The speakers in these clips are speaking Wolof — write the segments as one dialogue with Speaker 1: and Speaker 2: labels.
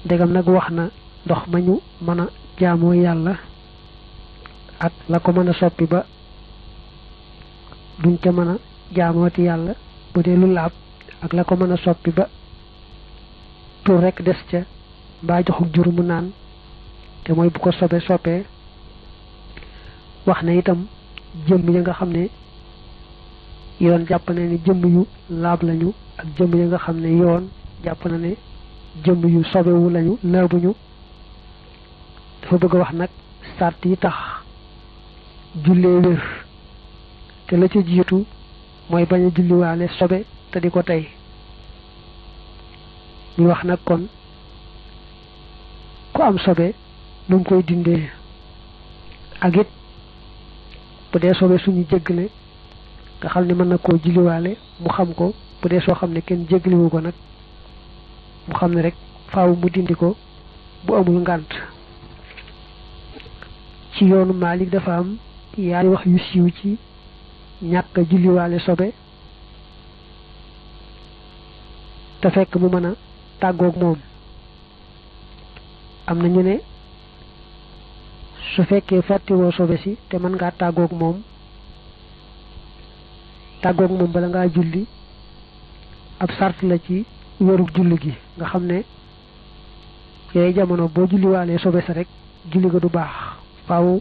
Speaker 1: ndegam nag wax na ndox ma ñu mën a jaamoo yàlla ak la ko mën a soppi ba duñ ca mën a jaamooti yàlla bu dee lu laab ak la ko mën a soppi ba tur rekk des ca mbaa joxuk jur mu naan te mooy bu ko soppee wax na itam jëmm ya nga xam ne yoon jàpp na ne jëmm yu laab lañu ak jëmm ya nga xam ne yoon jàpp na ne jëmm yu sobewu lañu laabuñu dafa bëgg a wax nag sart yi tax jullee wér te la ca jiitu mooy bañ a julliwaale sobe te di ko tey ñu wax nag kon ku am sobe nu mu koy dindee ak it bu dee sobe suñu jéggale nga xam ne mën na koo julliwaale mu xam ko bu dee soo xam ne kenn jéggaliwu ko nag mu xam ne rek faaw mu dindi ko bu amul ngànt ci yoonu Maalik dafa am yaari wax yu siiw ci ñàkk a julliwaale sobe te fekk mu mën a tàggoog moom am na ñu ne su fekkee fàttiwoo sobe si te mën ngaa tàggoog moom bala ngaa julli ab sart la ci wérug julli gi nga xam ne yooyu jamono boo julliwaalee sobe sa rek julli ga du baax faaw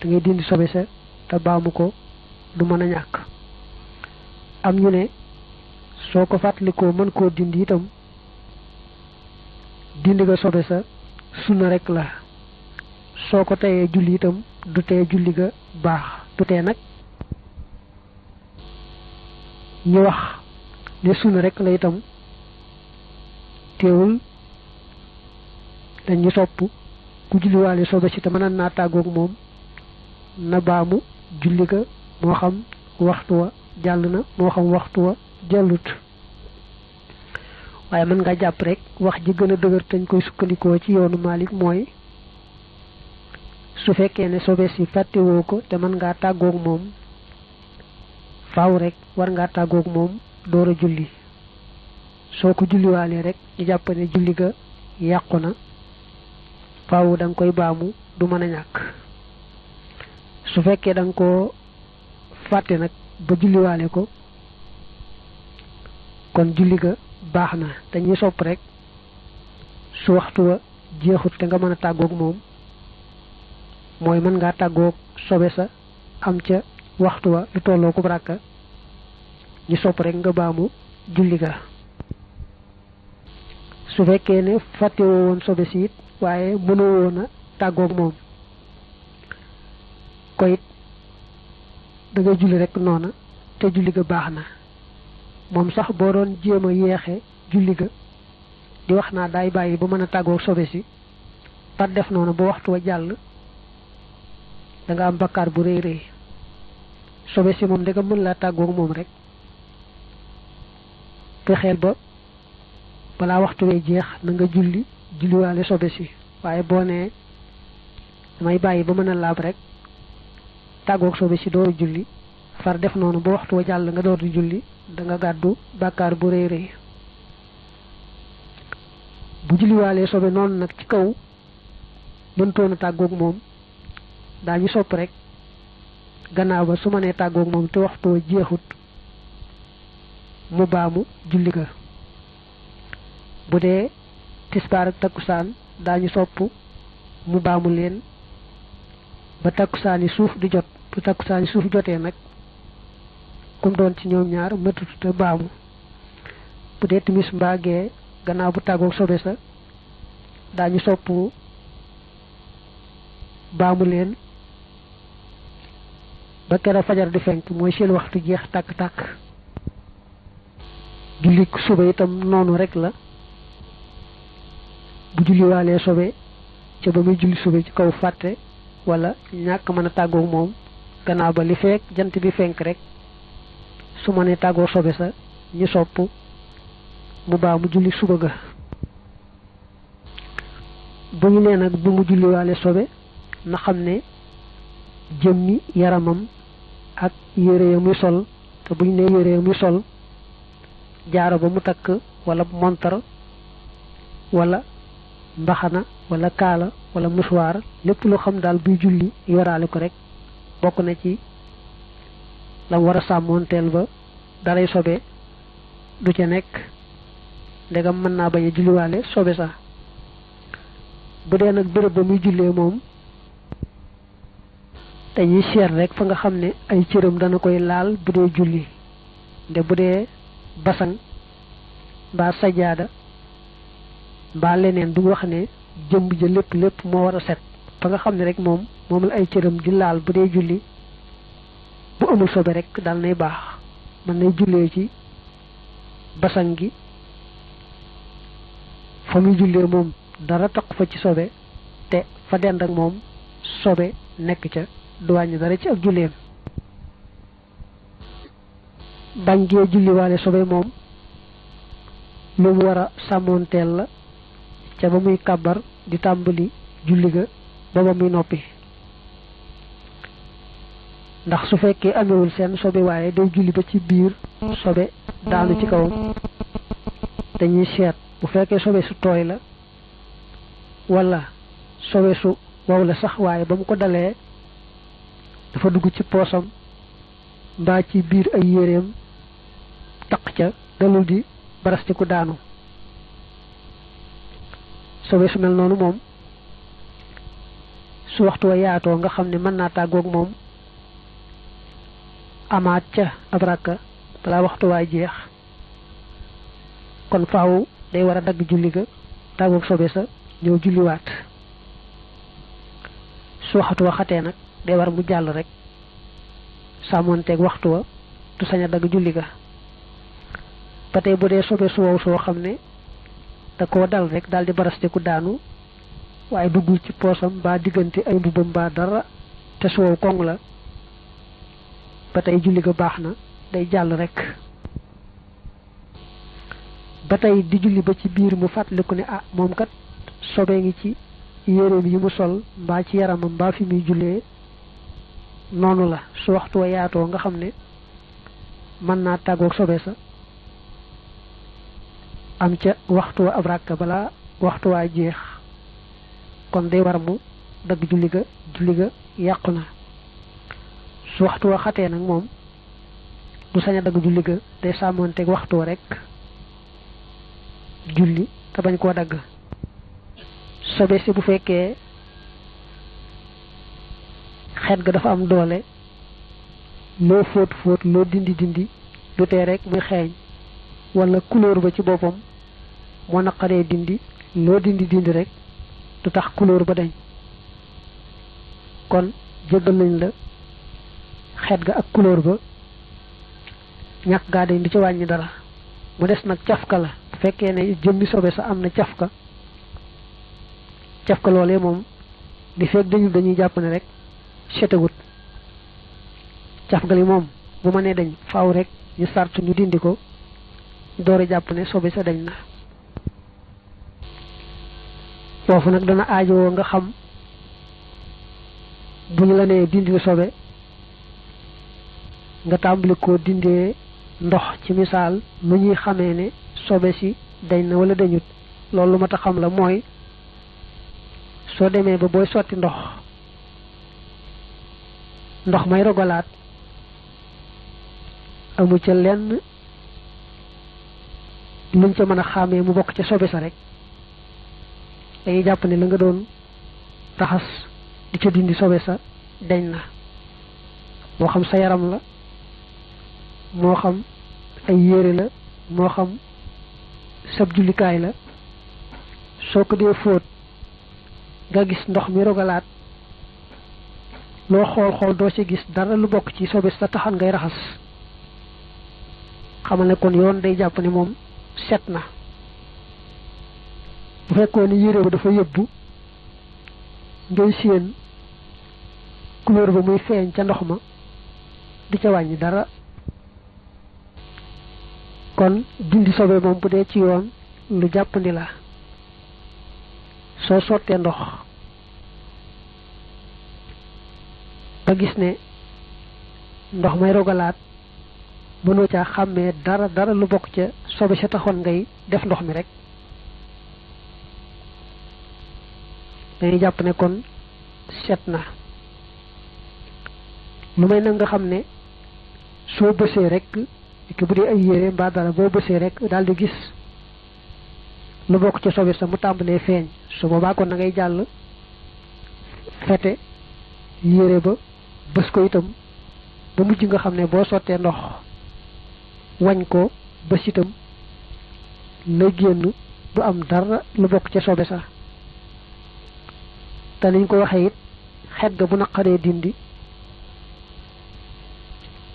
Speaker 1: da ngay dindi sobe sa te baamu ko du mën a ñàkk am ñu ne soo ko fàttalikoo mën koo dindi itam dindi ga sobe sa sunna rek la soo ko teyee julli itam du tee julli ga baax du tee nag ñu wax ne sunna rek la itam teewul dañu sopp ku julliwaale sobe si te mën naa tàggoog moom na baamu julli ga moo xam waxtu wa jàll na moo xam waxtu wa jàllut waaye mën nga jàpp rek wax ji gën a dëgër te ñu koy sukkandikoo ci yoonu Maalik mooy su fekkee ne sobe si fàttewoo ko te mën ngaa tàggoog moom faaw rek war ngaa tàggoog moom door a julli soo ko julliwaalee rek ñu jàpp ne julli ga yàqu na faaw da nga koy baamu du mën a ñàkk su fekkee da nga koo fàtte nag ba julliwaale ko kon julli ga baax na dañuy sopp rek su waxtu wa jeexut te nga mën a tàggoog moom mooy mën ngaa tàggoog sobe sa am ca waxtu wa lu tolloo ko rakka ñu sopp rek nga baamu julli ga su fekkee ne fàttewoo woon sobe si it waaye mënoo woon a tàggoog moom ko it da ngay julli rek noona te julli ga baax na moom sax boo doon jéem a yeexe julli ga di wax naa daay bàyyi ba mën a tàggoog sobe si par def noonu ba waxtu wa jàll da nga am bakkaar bu rëy rëy sobe si moom danga mën laa tàggoog moom rek fexeel ba balaa waxtu wee jeex na nga julliwaale sobe si waaye boo nee damay bàyyi ba mën a laab rek tàggoog sobe si dooru julli far def noonu ba waxtu wa jàll nga door di julli da nga gàddu bàkkaar bu rëy rëy bu julliwaalee sobe noonu nag ci kaw mëntoon a tàggoog moom daañu sopp rek gannaaw ba su ma nee tàggoog moom te waxtu wa jeexut mu baamu julli ga bu dee tisbaar ak takkusaan daañu sopp mu baamu leen ba takkusaani suuf di jot bu takkusaani suuf jotee nag kum doon ci ñoom ñaar mëtut te baamu bu dee timis mbaa gee gannaaw bu tàggoog sobe sa daañu sopp baamu leen ba keroog fajar di fenk mooy seen waxtu jeex tàkk-tàkk julli suba itam noonu rek la bu julliwaalee sobe ca ba muy julli suba ci kaw fàtte wala ñàkk mën a tàggoog moom gannaaw ba li fekk jant bi fenk rek su ma nee tàggoo sobe sa ñu sopp mu baa mu julli suba ga bu ñu nee nag bu mu julliwaale sobe na xam ne jëmmi yaramam ak yére ya muy sol te bu ñu nee yére ya muy sol jaaro ba mu takk wala montar wala mbaxana wala kaala wala muswaar lépp lu xam daal buy julli yoraale ko rek bokk na ci lam war a sàmmoonteel ba daray sobe du ca nekk ndegam mën naa bañ a julliwaale sobe sax bu dee nag béréb ba muy jullee moom dañuy seet rek fa nga xam ne ay cëram dana koy laal bu dee julli nde bu dee basan mbaa sajaada mbaa leneen duñ wax ne jëmb ja lépp moo war a set fa nga xam ne rek moom la ay cëram di laal bu dee julli bu amul sobe rek dal nay baax mën nay jullee ci basan gi fa muy jullee moom dara taq fa ci sobe te fa dend ak moom sobe nekk ca du wàññi dara ci ak julleem bañ gee julliwaale sobe moom lu mu war a sàmmoonteel la ca ba muy kàbbar di tàmbali julli ga ba ba muy noppi ndax su fekkee amewul seen sobe waaye day julli ba ci biir sobe daanu ci kawam dañuy seet bu fekkee sobe su tooy la wala sobe su wow la sax waaye ba mu ko dalee dafa dugg ci poosam mbaa ci biir ay yéreem taq ca dalul di barastiku daanu sobe su mel noonu moom su waxtu wa yaatoo nga xam ne mën naa tàggoog moom amaat ca ab rakka balaa waxtu waay jeex kon faaw day war a dagg julli ga tàggoog sobe sa ñëw julliwaat su waxtu wa xatee nag day war mu jàll rek sàmmoonteeg waxtu wa du sañ a dagg julli ga ba tey bu dee sobe su wow soo xam ne da koo dal rek daal di barastiku daanu waaye duggul ci poosam mbaa diggante ay mbubbam mbaa dara te su wow koŋ la ba tey julli ga baax na day jàll rek ba tey di julli ba ci biir mu fàttaliku ne moom kat sobe ngi ci yéreem yi mu sol mbaa ci yaramam mbaa fi muy jullee noonu la su waxtu wa yaatoo nga xam ne mën naa tàggoog sobe sa am ca waxtu wa ab ràkk balaa waxtu waa jeex kon day war mu dagg julli ga yàqu na su waxtu wa xatee nag moom du sañ a dagg julli ga day sàmmoonteeg waxtu wa rek julli te bañ koo dagg sobe si bu fekkee xet ga dafa am doole loo fóot loo dindi du tee rek muy xeeñ wala couleur ba ci boppam moo naqaree dindi loo dindi rek du tax couleur ba dañ kon jéggal nañ la xet ga ak couleur ba ñàkk gaa dañ du ci wàññi dara mu des nag cafka la bu fekkee ne jëmmi sobe sa am na cafka loolee moom li fekk dañuy jàpp ne rek setegut cafka li moom bu ma nee dañ faaw rek ñu sartu ñu dindi ko doore jàpp ne sobe sa dañ na foofu nag dana aajowoo nga xam bu ñu la nee dindi sobe nga tàmbali koo dindee ndox ci misaal nu ñuy xamee ne sobe si dañ na wala dañut loolu lu ma ta xam la mooy soo demee ba booy sotti ndox may rogalaat amu ca lenn luñ ca mën a xàmmee mu bokk ca sobe sa rek dañuy jàpp ne la nga doon raxas di ca dindi sobe sa dañ na moo xam sa yaram la moo xam ay yére la moo xam sab jullikaay la soo ko dee fóot nga gis ndox mi rogalaat loo xool doo ci gis dara lu bokk ci sobe sa taxan ngay raxas xamal ne kon yoon day jàpp ne moom set na bu fekkoon ne yére ba dafa yëbbu ngay séen couleur ba muy feeñ ca ndox ma di ca wàññi dara kon dindi sobe moom bu dee ci yoon lu jàppandi la soo sottee ndox ba gis ne ndox may rogalaat mënoo caa xàmmee dara lu bokk ca sobe sa taxoon ngay def ndox mi rek dañuy jàpp ne kon set na. lu may nag nga xam ne soo bësee rek ki bu dee ay yére mbaa dara boo bësee rek daal di gis lu bokk ci sobe sa mu tàmbalee feeñ su boobaa kon na ngay jàll fete yére ba bës ko itam ba mujj nga xam ne boo sottee ndox wañ ko bës itam la génn du am dara lu bokk ci sobe sa. te niñ ko waxee it xet ga bu naqaree dindi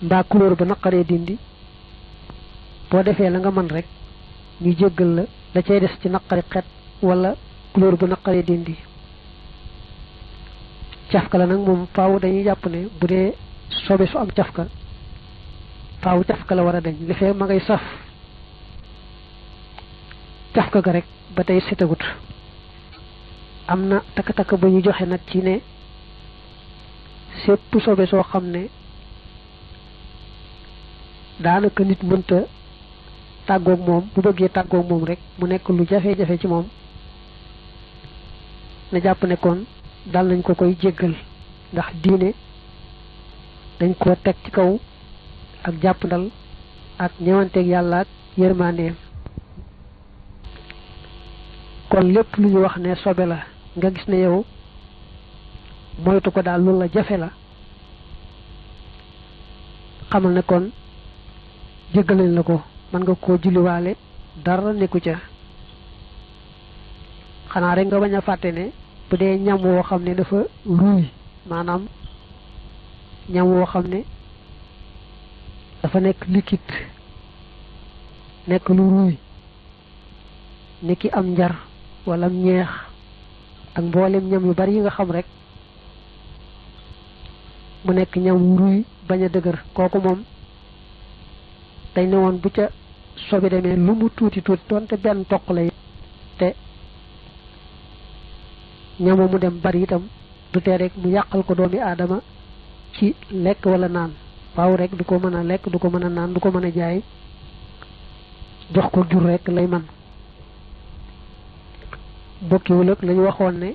Speaker 1: mbaa couleur ba naqaree dindi boo defee la nga mën rek ñu jéggal la cay des ci naqari xet wala couleur bu naqaree dindi. cafka la nag moom faaw dañuy jàpp ne bu dee sobe su am cafka faaw cafka la war a dañ li fee ma ngay saf cafka ga rek ba tey setagut. am na takk-takk ba ñu joxe nag ci ne sépp sobe soo xam ne daanaka nit mënta tàggoog moom bu bëggee tàggoog moom rek mu nekk lu jafe-jafe ci moom na jàpp ne kon dal nañ ko koy jéggal ndax diine dañ ko teg ci kaw ak jàppandal ak ñewanteeg yàlla ak yërmandeem. kon lépp lu ñu wax ne sobe la nga gis ne yow moytu ko daal loolu la jafe la xamal ne kon jéggal nañ la ko mën nga koo julliwaale dara nekku ca. xanaa rek nga bañ a fàtte ne bu dee ñam woo xam ne dafa ruuy maanaam ñam woo xam ne dafa nekk liquide nekk lu ruuy ni ki am njar wala am ñeex ak mboolem ñam yu bari yi nga xam rek mu nekk ñam wu ruuy bañ a dëgër kooku moom dañ ne woon bu ca sobi demee lu mu tuuti tuuti doonte benn toq lay te ñamu mu dem bari itam du tee rek mu yàqal ko doomi aadama ci lekk wala naan waaw rek du ko mën a lekk du ko mën a naan du ko mën a jaay jox ko jur rek lay man. bokkiwul ak lañu waxoon ne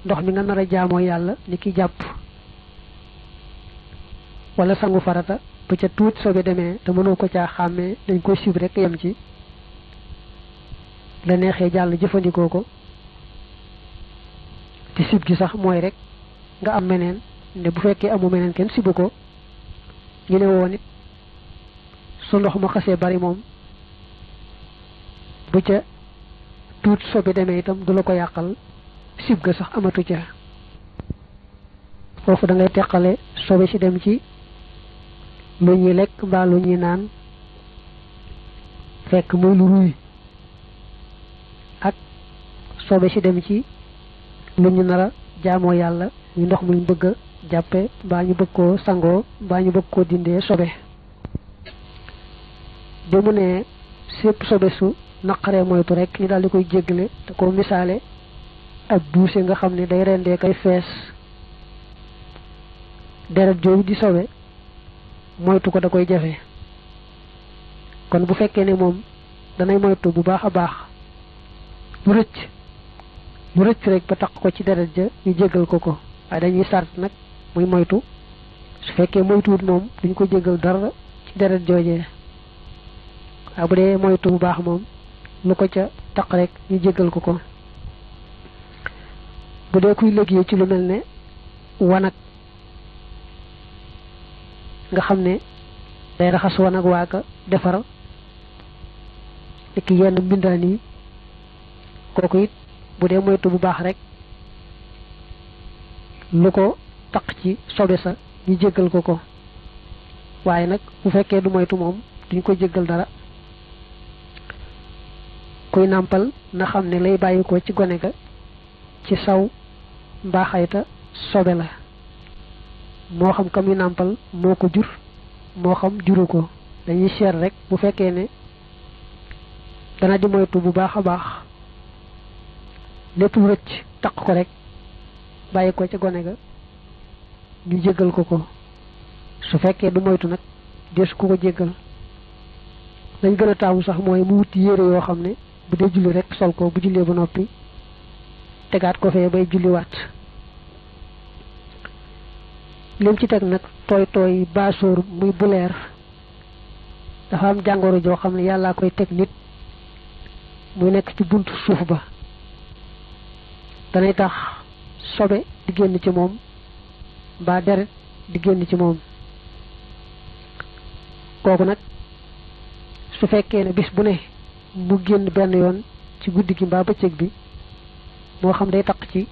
Speaker 1: ndox mi nga nar a jaamoo yàlla ni ki jàpp wala sangu farata bu ca tuuti sobe demee te mënoo ko caa xàmmee dañ koy sib rek yem ci la neexee jàll jëfandikoo ko te sib gi sax mooy rek nga am meneen ne bu fekkee amu meneen kenn sibu ko ñu ne woon it su ndox ma xasee bari moom bu ca tuuti sobe demee itam du la ko yàqal sib ga sax amatu ca. foofu da ngay teqale sobe si dem ci lu ñuy lekk mbaa lu ñuy naan fekk muy lu ruy ak sobe si dem ci lu ñu nar a jaamoo yàlla ñu ndox muñ bëgg a jàppe mbaa ñu bëgg koo sangoo mbaa ñu bëgg koo dindee sobe. bi mu ne sépp sobe su naqaree moytu rek ñu daal di koy jéggale te ko misaale ak buuse nga xam ne day rendee kay fees deret jooju di sobe moytu ko da koy jafe. kon bu fekkee ne moom danay moytu bu baax a baax lu rëcc rek ba taq ko ci deret ja ñu jéggal ko ko waaye dañuy sart nag muy moytu su fekkee moytuwut moom duñ ko jéggal dara ci deret joojee waaye bu dee moytu bu baax moom lu ko ca taq rek ñu jéggal ko ko. bu dee kuy liggéey ci lu mel ne wanag nga xam ne day raxas wanag waaka defar ki yenn mbindaan yi kooku it bu dee moytu bu baax rek lu ko taq ci sobe sa ñu jéggal ko ko waaye nag bu fekkee du moytu moom duñ ko jéggal dara. kuy nàmpal na xam ne lay bàyyi ko ci gone ga ci saw mbaa xayta sobe la moo xam kam yu nàmpal moo ko jur moo xam juru ko dañuy seet rek bu fekkee ne dana di moytu bu baax a baax lépp lu rëcc taq ko rek bàyyi ko ca gone ga ñu jéggal ko ko su fekkee du moytu nag deesu ko jéggal. lañ gën a taamu sax mooy mu wuti yére yoo xam ne bu dee julli rek sol ko bu jullee ba noppi tegaat ko fee bay julliwaat. lim ci teg nag tooy tooy baasóor muy buleer dafa am jàngoro joo xam ne yàllaa koy teg nit muy nekk ci buntu suuf ba danay tax sobe di génn ci moom mbaa deret di génn ci moom. kooku nag su fekkee ne bis bu ne mu génn benn yoon ci guddi gi mbaa bëccëg bi moo xam day taq ci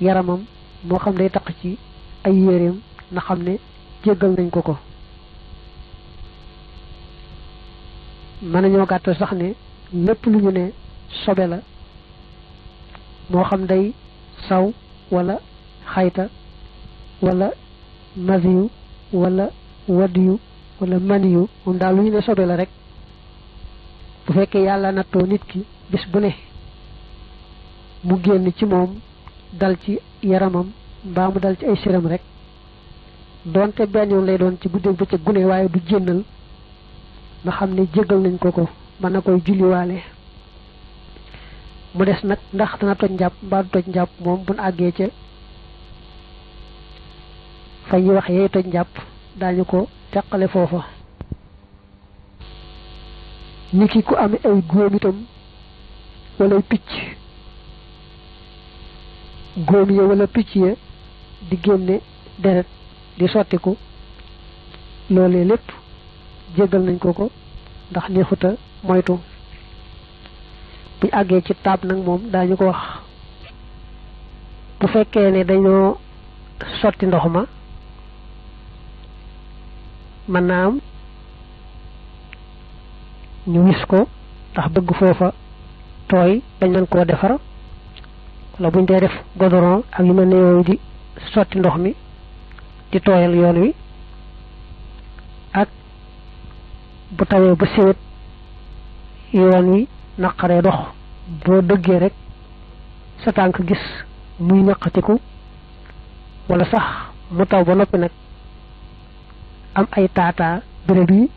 Speaker 1: yaramam moo xam day taq ci ay yéreem na xam ne jéggal nañ ko ko. mën nañoo gàttal sax ne lépp lu ñu ne sobe la moo xam day saw wala xayta wala masiyu wala wadiyu wala maniyu moom daal lu ñu ne sobe la rek bu fekkee yàlla nattoo nit ki bis bu ne mu génn ci moom dal ci yaramam mbaa mu dal ci ay siram rek doonte benn yoon lay doon ci guddeeg bëccëg gune waaye du génnal nga xam ne jéggal nañ ko ko mën na koy julliwaale. mu des nag ndax dana toj njàpp mbaa du toj njàpp moom buñ àggee ca fa ñuy wax yey toj njàpp daañu ko teqale foofa. niki ku amee ay góom itam wala ay picc góom ya wala picc ya di génne deret di sottiku loolee lépp jéggal nañ ko ko ndax neexuta moytu. bu àggee ci taab nag moom daañu ko wax bu fekkee ne dañoo sotti ndox ma mën naa am ñu wis ko ndax bëgg foofa tooy bañ mën koo defar wala buñ dee def goudron ak yu mel ne yooyu di sotti ndox mi di tooyal yoon wi ak bu tawee ba siwet yoon wi naqaree dox boo dëggee rek sa tànk gis muy ñaqatiku wala sax mu taw ba noppi nag am ay taataa béréb yi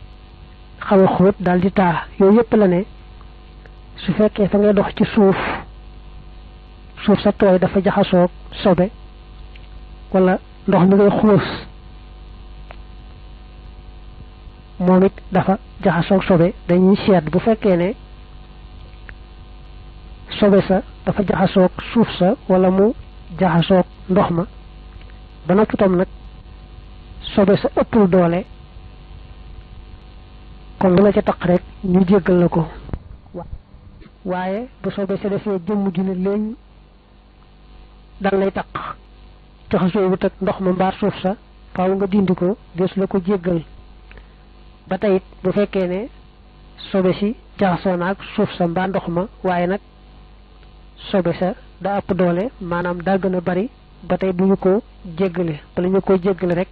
Speaker 1: xaw a xóot daal di taa yooyu yëpp la ne su fekkee fa ngay dox ci suuf sa tooy dafa jaxasoog sobe wala ndox mi ngay xuus moom it dafa jaxasoog sobe dañuy seet bu fekkee ne sobe sa dafa jaxasoog suuf sa wala mu jaxasoog ndox ma ba noppi tam nag sobe sa ëppul doole kon lu la ca taq rek ñu jéggal la ko. waaye bu sobe sa defee jëmm ju ne léegi dal lay taq jaxasoo wut ak ndox ma mbaar suuf sa faaw nga dindi ko des la ko jéggal. ba tey it bu fekkee ne sobe si jaxasoo na ak suuf sa mbaa ndox ma waaye nag sobe sa daa ëpp doole maanaam daa gën a bari ba tey duñu ko jéggale bala ñu ko jéggale rek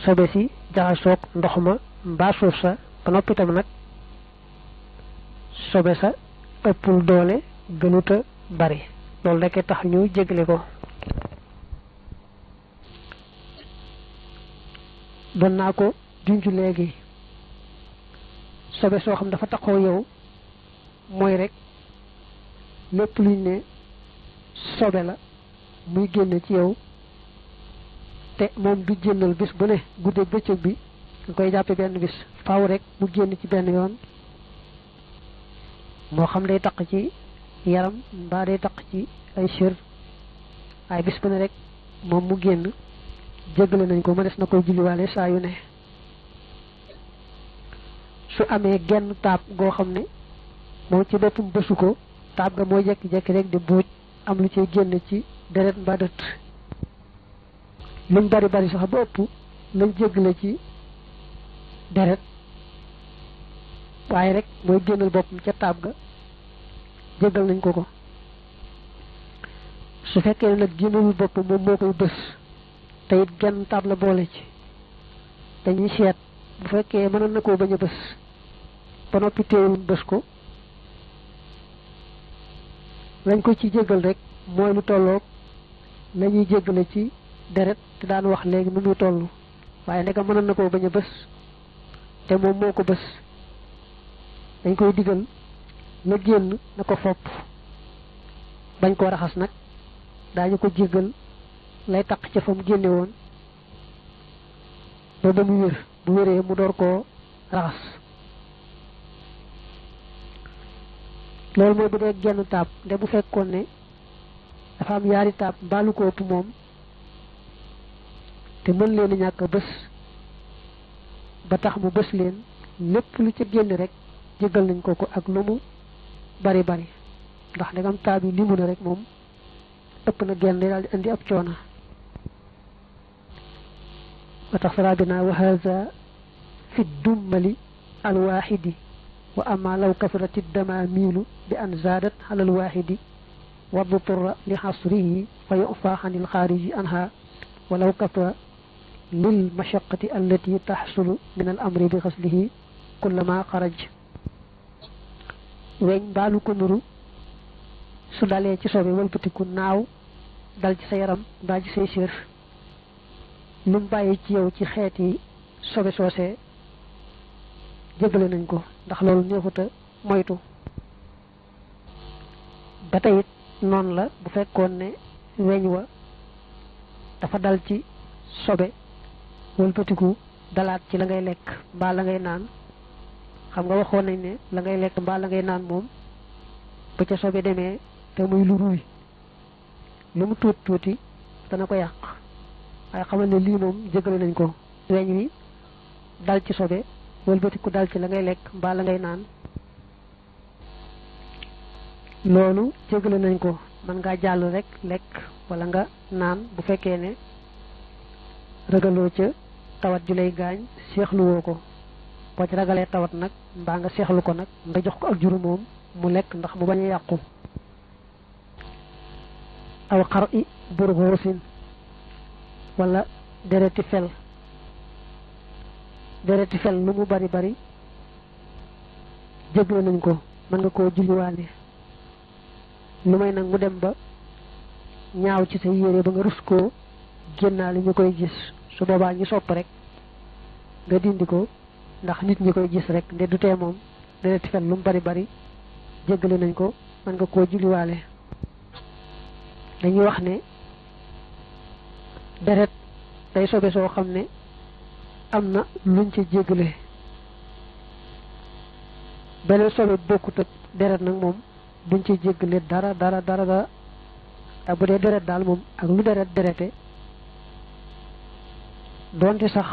Speaker 1: sobe si jaxasoog ndox ma mbaa suuf sa ba noppi tam nag sobe sa ëppul doole gënuta bari loolu rekk tax ñu jéggale ko. doon naa ko junj léegi sobe soo xam dafa taxoo yow mooy rek lépp luñ ne sobe la muy génne ci yow te moom du génnal bis bu ne guddeeg bëccëg bi nga koy jàppe benn bis faaw rek mu génn ci benn yoon moo xam day taq ci yaram mbaa day taq ci ay sër ay bis bu ne rek moom mu génn jéggale nañ ko ma des na koy julliwaale saa yu ne. su amee genn taab goo xam ne moom ci boppam bësu ko taab ga mooy jekki-jekki rek di buuj am lu ciy génn ci deret mbaa dët luñ bari bari sax ba ëpp lañ jéggale ci deret waaye rek mooy génnal boppam ca taab ga jéggal nañ ko ko. su fekkee ne nag génnalul boppam moom moo koy bës te it genn taab la boole ci dañuy seet bu fekkee mënoon na koo bañ a bës ba noppi teewul bës ko lañ ko ci jéggal rek mooy lu tolloog la ñuy jéggale ci deret te daan wax léegi nu muy toll waaye ndeka mënoon na koo bañ a bës te moom moo ko bës dañ koy digal la génn na ko fopp bañ koo raxas nag daañu ko jéggal lay taq ca fa mu génne woon ba mu wér bu wéree mu door koo raxas loolu mooy bu dee genn taab nde bu fekkoon ne dafa am yaari taab mbaalu ko ëpp moom te mën leen ñàkk bés ba tax mu bés leen lépp lu ca génn rek jéggal nañ ko ak lu mu bari bari ndax ndegam taab yi limu na rek moom ëpp na genn daal di indi ab coona wa tax sarabina wa hadha fi dummali alwaxidi wa ama law kasrat addamamilu bi an zadat ala alwaxidi wa duturra li xasrihi fa yufa an alxaariji anha walaw kasra lil mashaqati allati taxsulu min al amri bi xaslihi kullama xaraj weñ mbaalu ko nuru su dalee ci sobe wëlbatiku naaw dal ci sa yaram mbaa ci say sér lu mu bàyyi ci yow ci xeeti sobe soosee jéggale nañ ko ndax loolu neexuta moytu ba tey it noonu la bu fekkoon ne weñ wa dafa dal ci sobe wëlbatiku dalaat ci la ngay lekk mbaa la ngay naan xam nga waxoon nañ ne la ngay lekk mbaa la ngay naan moom ba ca sobe demee te muy lu ruy lu mu tuuti tuuti dana ko yàq waaye xamal ne lii moom jégale nañ ko weñ wi dal ci sobe wëlbatiku dal ci la ngay lekk mbaa la ngay naan loolu jégale nañ ko mën ngaa jàll rek lekk wala nga naan bu fekkee ne ragaloo ca tawat ju lay gaañ seexluwoo ko boo ci ragalee tawat nag mbaa nga seexlu ko nag nga jox ko ak juru moom mu lekk ndax mu bañ a yàqu aw xar i burxoosin wala dereti fel lu mu bari bari jégle nañ ko mën nga koo julliwaale lu may nag mu dem ba ñaaw ci sa yére ba nga rus koo génnaale ñu koy gis su boobaa ñu sopp rek nga dindi ko ndax nit ñi koy gis rek nde du tee moom dereti fel lu mu bari bari jéggale nañ ko mën nga koo julliwaale dañuy wax ne deret day sobe soo xam ne am na luñ ci jéggale beneen sobe bokkut ak deret nag moom duñ ci jéggale dara te bu dee deret daal moom ak lu deret derete doonte sax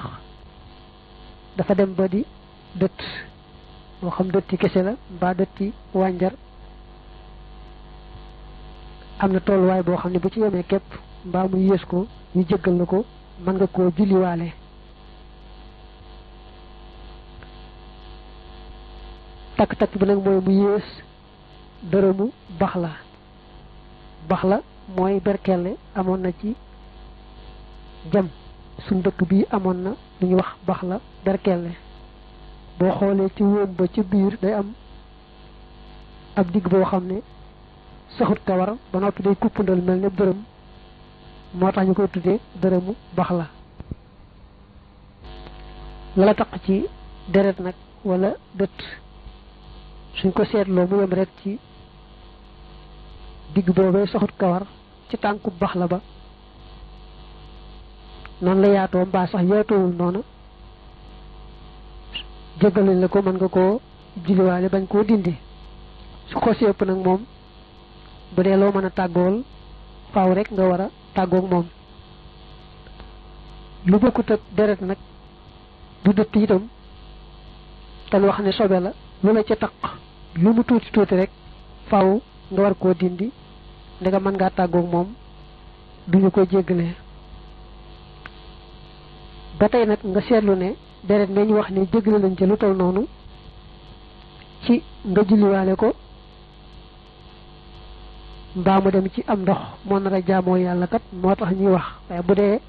Speaker 1: dafa dem ba di dëtt moo xam dëtti kese la mbaa dëtti wànjar am na tolluwaay boo xam ne bu ci yemee képp mbaa mu yées ko ñu jéggal la ko mën nga koo julliwaale takk-takk bi nag mooy mu yées dërëmu bax la mooy berkelle amoon na ci jam suñ dëkk bii amoon na lu ñuy wax bax la berkelle boo xoolee ci wóom ba ci biir day am ab digg boo xam ne saxut kawar ba noppi day kuppandal mel ne dërëm moo tax ñu koy tuddee dërëmu bax la taq ci deret nag wala dët suñ ko seetloo mu yem rek ci digg boobee saxut kawar ci tànku bax la ba noonu la yaatoo mbaa sax yaatoowul noonu jéggal nañ la ko mën nga koo julliwaale bañ koo dindi su xosee ëpp nag moom bu dee loo mën a tàggool faaw rek nga war a tàggoog moom lu bokkut ak deret nag du dëtt itam te wax ne sobe la lu la ca taq lu mu tuuti tuuti rek faaw nga war koo dindi ndega mën ngaa tàggoog moom duñu ko jéggalee ba tey nag nga seetlu ne deret ne ñu wax ne jéggale nañ ca lu tol noonu ci nga julliwaale ko mbaa mu dem ci am ndox moo nar a jaamoo yàlla kat moo tax ñuy wax waaye bu dee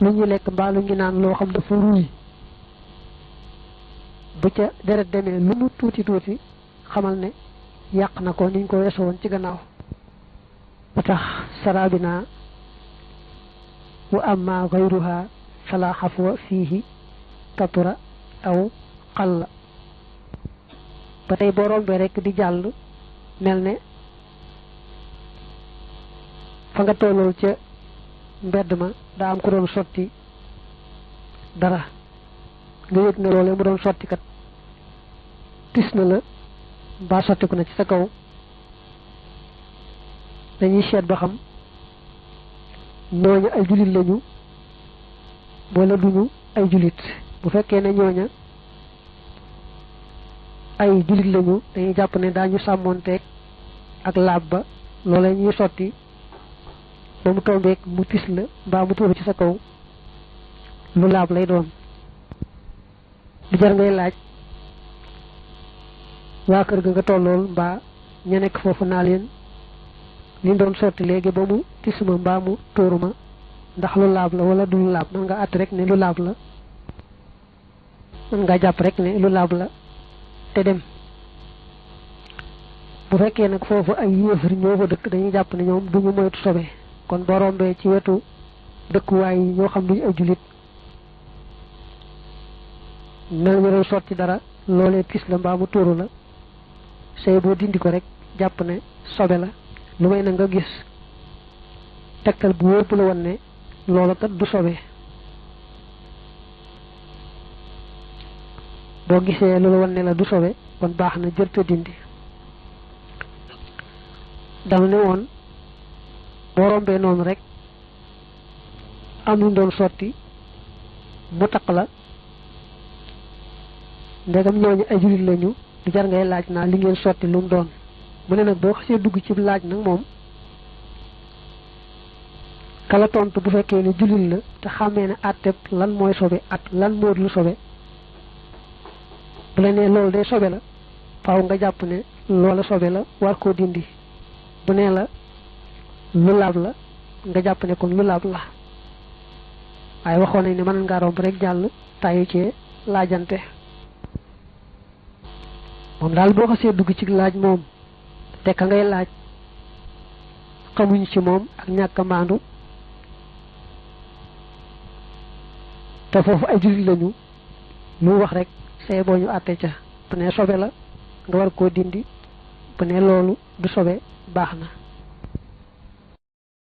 Speaker 1: lu ñu lekk mbaa lu ñu naan loo xam dafa ruuy bu ca deret demee lu mu tuuti tuuti xamal ne yàq na ko niñ ko weesu woon ci gannaaw ba tax sarabina wa amma gayruha fala xafwa fiihi katura aw xalla ba tey boo rombee rek di jàll mel ne fa nga tollool ca mbedd ma daa am ko doon sotti dara nga yëg ne loolee mu doon sotti kat tis na la mbaa sottiku na ci sa kaw dañuy seet ba xam ñooña ay julit lañu wala duñu ay julit bu fekkee ne ñooña ay julit lañu dañuy jàpp ne daañu sàmmoonteeg ak laab ba loolee ñuy sotti ba mu tombeeg mu tis la mbaa mu tuuru ci sa kaw lu laab lay doon du jar ngay laaj waa kër ga nga tollool mbaa ña nekk foofu naa leen li doon sotti léegi ba mu tisuma mbaa mu tuuru ma ndax lu laab la wala du lu laab man nga àtt rek ne lu laab la man nga jàpp rek ne lu laab la te dem bu fekkee nag foofu ay yéefar ñoo fa dëkk dañuy jàpp ne ñoom duñu moytu sobe kon boo rombee ci wetu dëkkuwaay yi ñoo xam duñu ay julit mel ñu doon sotti dara loolee tis la mbaa mu tuuru la say boo dindi ko rek jàpp ne sobe la lu may na nga gis tegtal bu wóor bu la won ne loola kat du sobe boo gisee lu la won ne la du sobe kon baax na jërta dindi dama ne woon boo rombee noonu rek am lu doon sotti mu taq la ndegam ñooñu ay julit lañu du jar ngay laaj naa li ngeen sotti lu mu doon mu ne nag boo xasee dugg ci laaj nag moom kala tontu bu fekkee ne julit la te xàmmee ne àtteb lan mooy sobe at lan moo dul sobe bu la nee loolu day sobe la faaw nga jàpp ne loola sobe la war koo dindi bu nee la lu laab la nga jàpp ne kon lu laab la waaye waxoon nañ ne mën ngaa romb rek jàll tàyyi cee laajante moom daal boo xasee dugg ci laaj moom te ka ngay laaj xamuñ ci moom ak ñàkk a maandu te foofu ay jullit lañu lu wax rek see boo ñu àtte ca bu ne sobe la nga war koo dindi bu ne loolu du sobe baax na